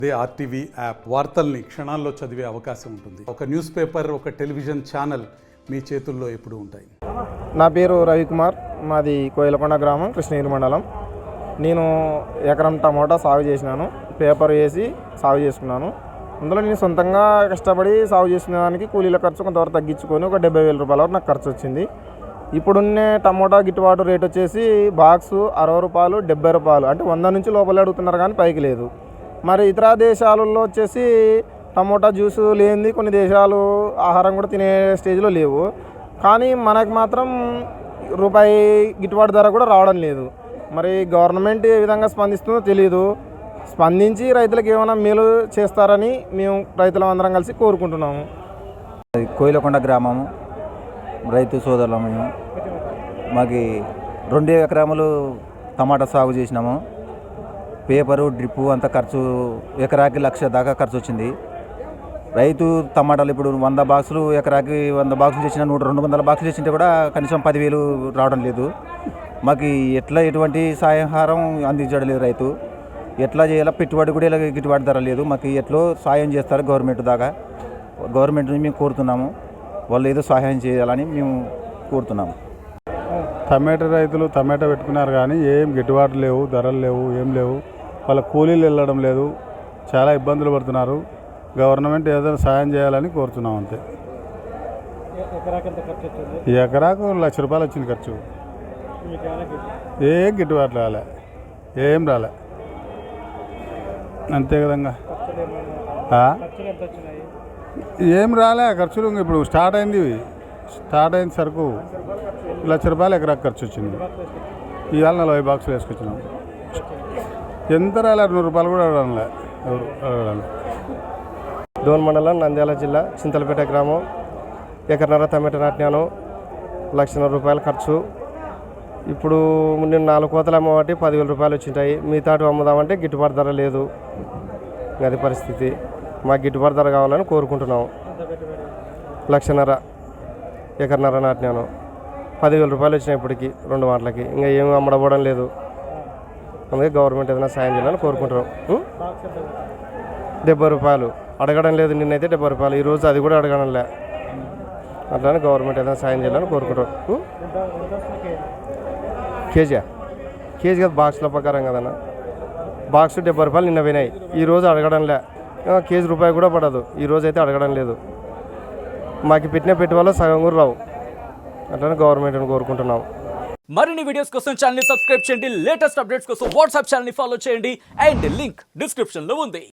అదే RTV app వార్తల్ని క్షణాల్లో చదివే అవకాశం ఉంటుంది. ఒక న్యూస్ పేపర్, ఒక టెలివిజన్ ఛానల్ మీ చేతుల్లో ఎప్పుడూ ఉంటాయి. నా పేరు రవికుమార్, మాది కోయిలకొండ గ్రామం, కృష్ణగిరి మండలం. నేను ఎకరం టమోటా సాగు చేసినాను. పేపర్ వేసి సాగు చేసుకున్నాను. అందులో నేను సొంతంగా కష్టపడి సాగు చేసుకునే దానికి కూలీల ఖర్చు కొంతవరకు తగ్గించుకొని ఒక 70,000 రూపాయల వరకు నాకు ఖర్చు వచ్చింది. ఇప్పుడున్న టమోటా గిట్టుబాటు రేట్ వచ్చేసి బాక్సు 60 రూపాయలు, 70 రూపాయలు, అంటే 100 నుంచి లోపల అడుగుతున్నారు కానీ పైకి లేదు. మరి ఇతర దేశాలలో వచ్చేసి టమోటా జ్యూసు లేనిది కొన్ని దేశాలు ఆహారం కూడా తినే స్టేజ్లో లేవు. కానీ మనకు మాత్రం రూపాయి గిట్టుబాటు ధర కూడా రావడం లేదు. మరి గవర్నమెంట్ ఏ విధంగా స్పందిస్తుందో తెలియదు. స్పందించి రైతులకు ఏమైనా మేలు చేస్తారని మేము రైతులందరం కలిసి కోరుకుంటున్నాము. కోయిలకొండ గ్రామము రైతు సోదరులము. మేము మాకు 2 ఎకరాములు టమాటా సాగు చేసినాము. పేపరు, డ్రిప్పు అంత ఖర్చు ఎకరాకి 1,00,000 దాకా ఖర్చు వచ్చింది. రైతు టమాటాలు ఇప్పుడు 100 బాక్సులు ఎకరాకి 100 బాక్సులు చేసిన 200 బాక్సులు చేసింటే కూడా కనీసం 10,000 రావడం లేదు. మాకు ఎటువంటి సహాయం అందించడం లేదు. రైతు ఎట్లా చేయాలో పెట్టుబడి కూడా గిట్టుబాటు ధర లేదు. మాకు ఎట్లో సాయం చేస్తారు గవర్నమెంట్ దాకా. గవర్నమెంట్ని మేము కోరుతున్నాము, వాళ్ళు ఏదో సహాయం చేయాలని మేము కోరుతున్నాము. టమాటా రైతులు టమాటా పెట్టుకున్నారు కానీ ఏం గిట్టుబాటు లేవు, ధరలు లేవు, ఏం లేవు. వాళ్ళ కూలీలు వెళ్ళడం లేదు, చాలా ఇబ్బందులు పడుతున్నారు. గవర్నమెంట్ ఏదైనా సాయం చేయాలని కోరుతున్నాం అంతే. ఈ ఎకరాకు 1,00,000 రూపాయలు వచ్చింది ఖర్చు. ఏం గిట్టుబాటు రాలే, ఏం రాలే, అంతే కదంగా. ఏం రాలే ఖర్చులు. ఇప్పుడు స్టార్ట్ అయింది సరుకు 1,00,000 రూపాయలు ఎకరాకు ఖర్చు వచ్చింది. ఇవాళ 40 బాక్సులు వేసుకొచ్చినాం. ఎంత రాలే, 200 రూపాయలు కూడా అడగడంలే ఎవరు అడగడం. డోన్ మండలం, నంద్యాల జిల్లా, చింతలపేట గ్రామం. ఎకరన్నర టమాటా నాటినాను. 1,00,000 రూపాయలు ఖర్చు. ఇప్పుడు నేను 4 కోతలు అమ్మబట్టి 10,000 రూపాయలు వచ్చింటాయి. మిగతాటు అమ్ముదామంటే గిట్టుబాటు ధర లేదు. అది పరిస్థితి. మాకు గిట్టుబాటు ధర కావాలని కోరుకుంటున్నాము. 1,00,000 ఎకరన్నర నాటినాను. 10,000 రూపాయలు వచ్చినాయి ఇప్పటికి 2 మాటలకి. ఇంకా ఏమి అమ్మడబోవడం లేదు. అందుకే గవర్నమెంట్ ఏదైనా సాయం చేయాలని కోరుకుంటున్నాం. 70 రూపాయలు అడగడం లేదు. నిన్నైతే 70 రూపాయలు, ఈరోజు అది కూడా అడగడం లే. అట్లానే గవర్నమెంట్ ఏదైనా సాయం చేయాలని కోరుకుంటాం. కేజీ కాదు, బాక్సుల ప్రకారం కదన్నా. బాక్స్ 70 రూపాయలు నిన్న పోయినాయి, ఈరోజు అడగడం లే. కేజీ రూపాయి కూడా పడదు, ఈరోజు అయితే అడగడం లేదు. మాకు పెట్టిన పెట్టుబడులు సగం కూడా రావు. అట్లనే గవర్నమెంట్ని కోరుకుంటున్నాం. మరిన్ని వీడియోస్ కోసం ఛానల్ ని సబ్స్క్రైబ్ చేయండి. లేటెస్ట్ అప్డేట్స్ కోసం వాట్సాప్ ఛానల్ ని ఫాలో చేయండి. అండ్ లింక్ డిస్క్రిప్షన్ లో ఉంది.